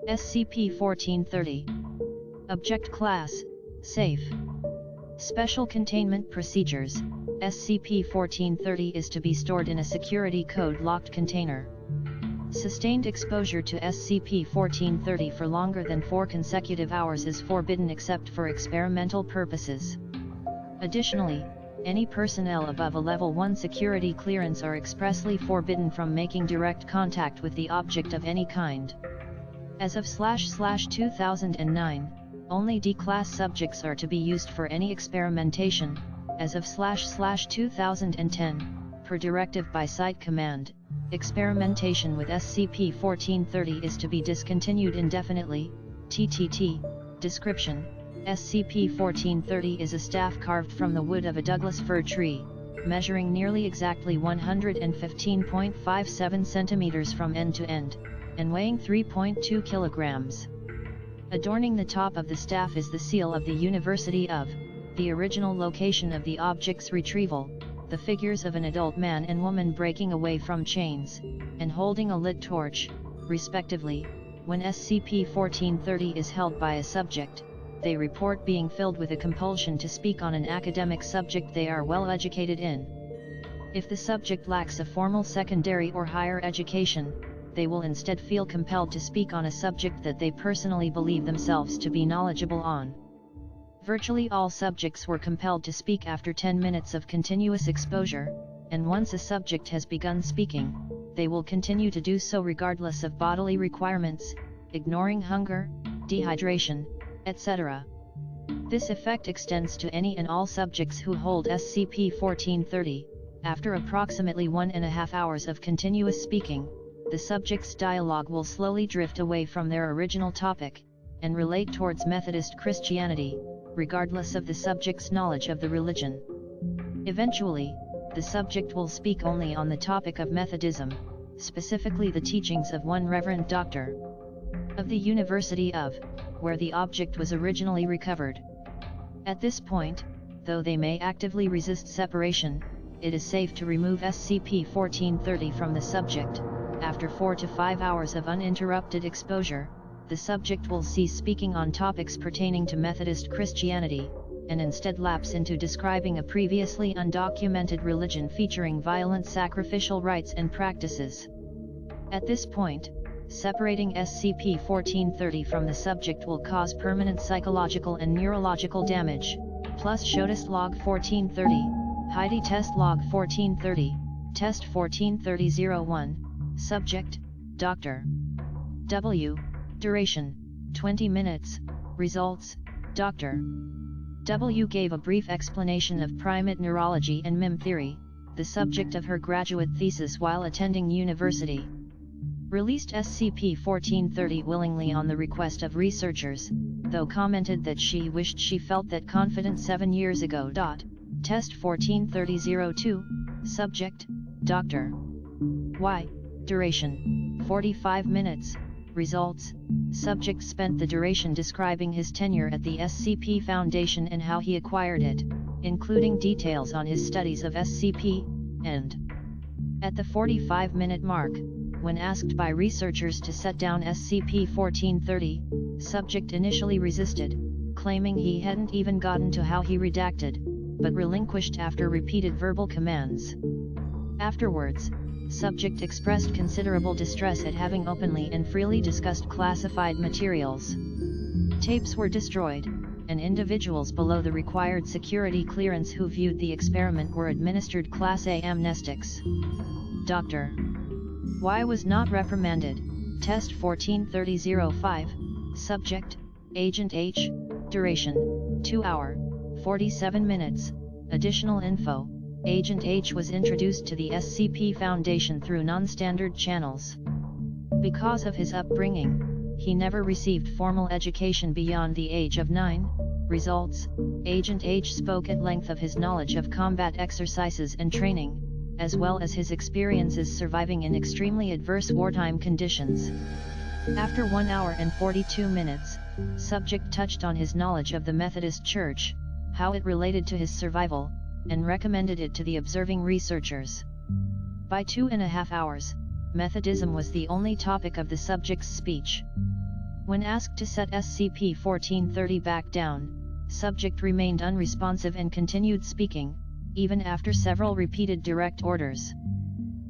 SCP-1430. Object Class: Safe. Special Containment Procedures: SCP-1430 is to be stored in a security code-locked container. Sustained exposure to SCP-1430 for longer than 4 consecutive hours is forbidden except for experimental purposes. Additionally, any personnel above a Level 1 security clearance are expressly forbidden from making direct contact with the object of any kind. As of //2009, only D-Class subjects are to be used for any experimentation. As of //2010, per directive by Site Command, experimentation with SCP-1430 is to be discontinued indefinitely. Ttt Description: SCP-1430 is a staff carved from the wood of a Douglas fir tree, measuring nearly exactly 115.57 cm from end to end, and weighing 3.2 kg. Adorning the top of the staff is the seal of the University of, the original location of the object's retrieval, the figures of an adult man and woman breaking away from chains, and holding a lit torch, respectively. When SCP-1430 is held by a subject, they report being filled with a compulsion to speak on an academic subject they are well educated in. If the subject lacks a formal secondary or higher education, they will instead feel compelled to speak on a subject that they personally believe themselves to be knowledgeable on. Virtually all subjects were compelled to speak after 10 minutes of continuous exposure, and once a subject has begun speaking, they will continue to do so regardless of bodily requirements, ignoring hunger, dehydration, etc. This effect extends to any and all subjects who hold SCP-1430. After approximately 1.5 hours of continuous speaking, the subject's dialogue will slowly drift away from their original topic, and relate towards Methodist Christianity, regardless of the subject's knowledge of the religion. Eventually, the subject will speak only on the topic of Methodism, specifically the teachings of one Reverend Doctor of the University of, where the object was originally recovered. At this point, though they may actively resist separation, it is safe to remove SCP-1430 from the subject. After 4 to 5 hours of uninterrupted exposure, the subject will cease speaking on topics pertaining to Methodist Christianity, and instead lapse into describing a previously undocumented religion featuring violent sacrificial rites and practices. At this point, separating SCP-1430 from the subject will cause permanent psychological and neurological damage. Plus Shotist Log 1430, Heidi Test Log 1430, Test 1430-01, Subject, Dr. W. Duration, 20 minutes, Results, Dr. W. gave a brief explanation of primate neurology and MIM theory, the subject of her graduate thesis while attending university. Released SCP-1430 willingly on the request of researchers, though commented that she wished she felt that confident 7 years ago. Test 1430-02, Subject, Dr. Y. Duration, 45 minutes, Results, Subject spent the duration describing his tenure at the SCP Foundation and how he acquired it, including details on his studies of SCP, and at the 45-minute mark, when asked by researchers to set down SCP-1430, Subject initially resisted, claiming he hadn't even gotten to how he redacted, but relinquished after repeated verbal commands. Afterwards, Subject expressed considerable distress at having openly and freely discussed classified materials. Tapes were destroyed, and individuals below the required security clearance who viewed the experiment were administered Class A amnestics. Dr. Y was not reprimanded. Test 1430-05, Subject, Agent H, Duration, 2 hour, 47 minutes, Additional info. Agent H was introduced to the SCP Foundation through non-standard channels. Because of his upbringing, he never received formal education beyond the age of 9. Results, Agent H spoke at length of his knowledge of combat exercises and training, as well as his experiences surviving in extremely adverse wartime conditions. After 1 hour and 42 minutes, Subject touched on his knowledge of the Methodist Church, how it related to his survival, and recommended it to the observing researchers. By 2.5 hours, Methodism was the only topic of the subject's speech. When asked to set SCP-1430 back down, subject remained unresponsive and continued speaking, even after several repeated direct orders.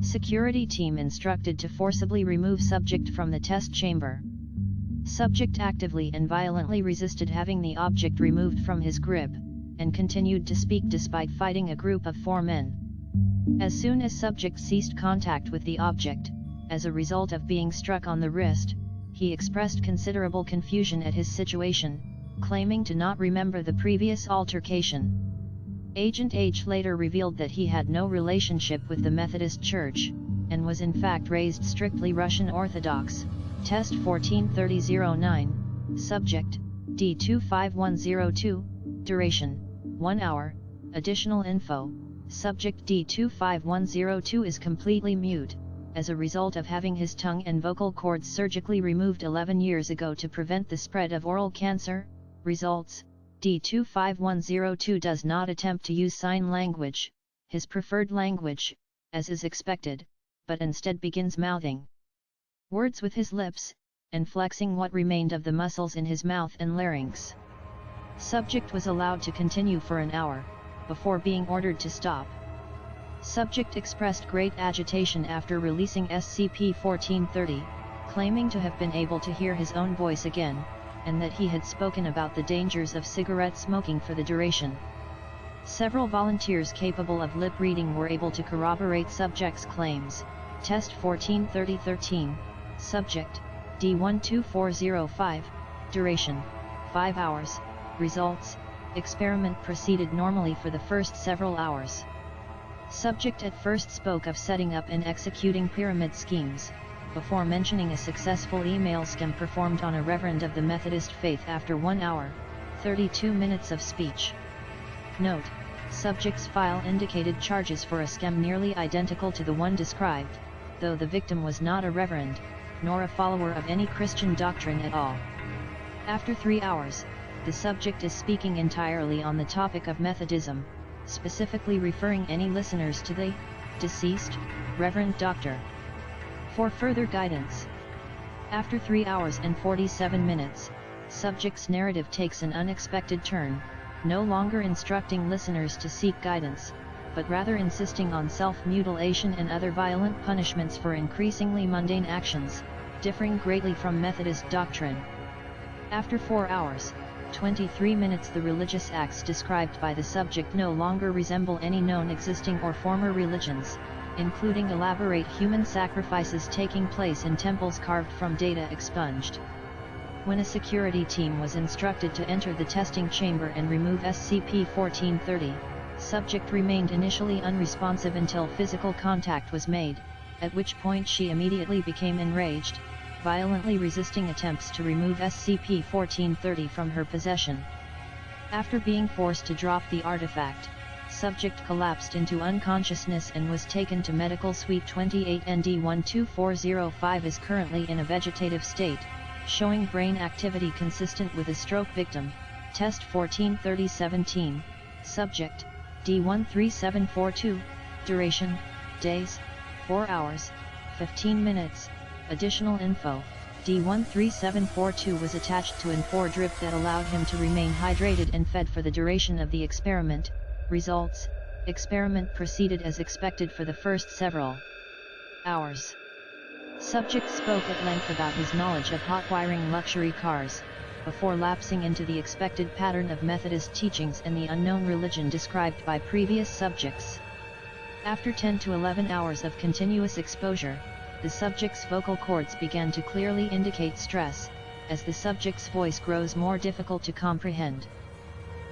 Security team instructed to forcibly remove subject from the test chamber. Subject actively and violently resisted having the object removed from his grip, and continued to speak despite fighting a group of 4 men. As soon as subject ceased contact with the object, as a result of being struck on the wrist, he expressed considerable confusion at his situation, claiming to not remember the previous altercation. Agent H later revealed that he had no relationship with the Methodist Church, and was in fact raised strictly Russian Orthodox. Test 1430-09, Subject, D25102, Duration, 1 hour, Additional info, Subject D25102 is completely mute, as a result of having his tongue and vocal cords surgically removed 11 years ago to prevent the spread of oral cancer. Results, D25102 does not attempt to use sign language, his preferred language, as is expected, but instead begins mouthing words with his lips, and flexing what remained of the muscles in his mouth and larynx. Subject was allowed to continue for an hour, before being ordered to stop. Subject expressed great agitation after releasing SCP-1430, claiming to have been able to hear his own voice again, and that he had spoken about the dangers of cigarette smoking for the duration. Several volunteers capable of lip reading were able to corroborate subject's claims. Test 1430-13, Subject, D12405, Duration, 5 hours, Results, experiment proceeded normally for the first several hours. Subject at first spoke of setting up and executing pyramid schemes, before mentioning a successful email scam performed on a reverend of the Methodist faith after 1 hour, 32 minutes of speech. Note, subject's file indicated charges for a scam nearly identical to the one described, though the victim was not a reverend, nor a follower of any Christian doctrine at all. After 3 hours, the subject is speaking entirely on the topic of Methodism, specifically referring any listeners to the deceased Reverend Dr. for further guidance. After 3 hours and 47 minutes, subject's narrative takes an unexpected turn, no longer instructing listeners to seek guidance, but rather insisting on self-mutilation and other violent punishments for increasingly mundane actions, differing greatly from Methodist doctrine. After 4 hours, 23 minutes, the religious acts described by the subject no longer resemble any known existing or former religions, including elaborate human sacrifices taking place in temples carved from data expunged. When a security team was instructed to enter the testing chamber and remove SCP-1430, subject remained initially unresponsive until physical contact was made, at which point she immediately became enraged, violently resisting attempts to remove SCP-1430 from her possession. After being forced to drop the artifact, subject collapsed into unconsciousness and was taken to Medical Suite 28. ND-12405 is currently in a vegetative state, showing brain activity consistent with a stroke victim. Test 1430-17, Subject, D13742, Duration, Days, 4 hours, 15 minutes. Additional info, D13742 was attached to an IV drip that allowed him to remain hydrated and fed for the duration of the experiment. Results, experiment proceeded as expected for the first several hours. Subject spoke at length about his knowledge of hot-wiring luxury cars, before lapsing into the expected pattern of Methodist teachings and the unknown religion described by previous subjects. After 10 to 11 hours of continuous exposure, the subject's vocal cords began to clearly indicate stress, as the subject's voice grows more difficult to comprehend.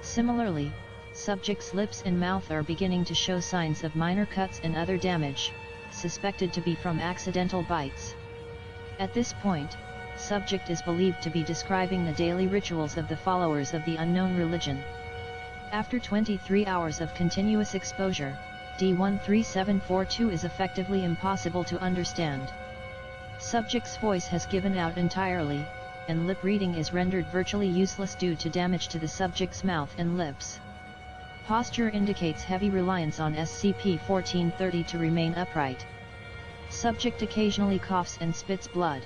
Similarly, subject's lips and mouth are beginning to show signs of minor cuts and other damage, suspected to be from accidental bites. At this point, subject is believed to be describing the daily rituals of the followers of the unknown religion. After 23 hours of continuous exposure, D13742 is effectively impossible to understand. Subject's voice has given out entirely, and lip reading is rendered virtually useless due to damage to the subject's mouth and lips. Posture indicates heavy reliance on SCP-1430 to remain upright. Subject occasionally coughs and spits blood.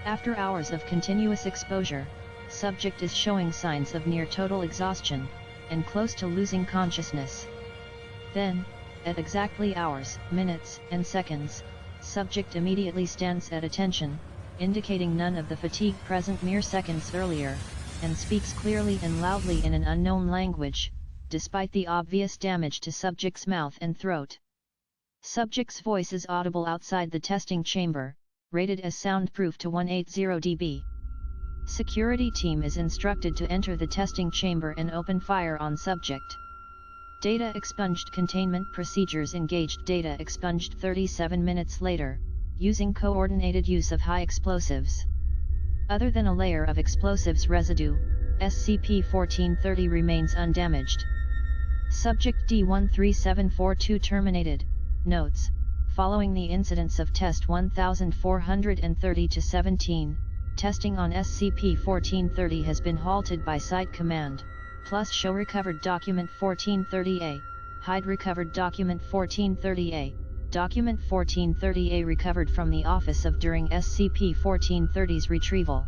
After hours of continuous exposure, subject is showing signs of near total exhaustion, and close to losing consciousness. Then, at exactly hours, minutes, and seconds, subject immediately stands at attention, indicating none of the fatigue present mere seconds earlier, and speaks clearly and loudly in an unknown language, despite the obvious damage to subject's mouth and throat. Subject's voice is audible outside the testing chamber, rated as soundproof to 180 dB. Security team is instructed to enter the testing chamber and open fire on subject. Data expunged. Containment procedures engaged. Data expunged 37 minutes later, using coordinated use of high explosives. Other than a layer of explosives residue, SCP-1430 remains undamaged. Subject D13742 terminated. Notes: following the incidents of Test 1430-17, testing on SCP-1430 has been halted by Site Command, plus show recovered document 1430-A, hide recovered document 1430-A, document 1430-A recovered from the office of during SCP-1430's retrieval.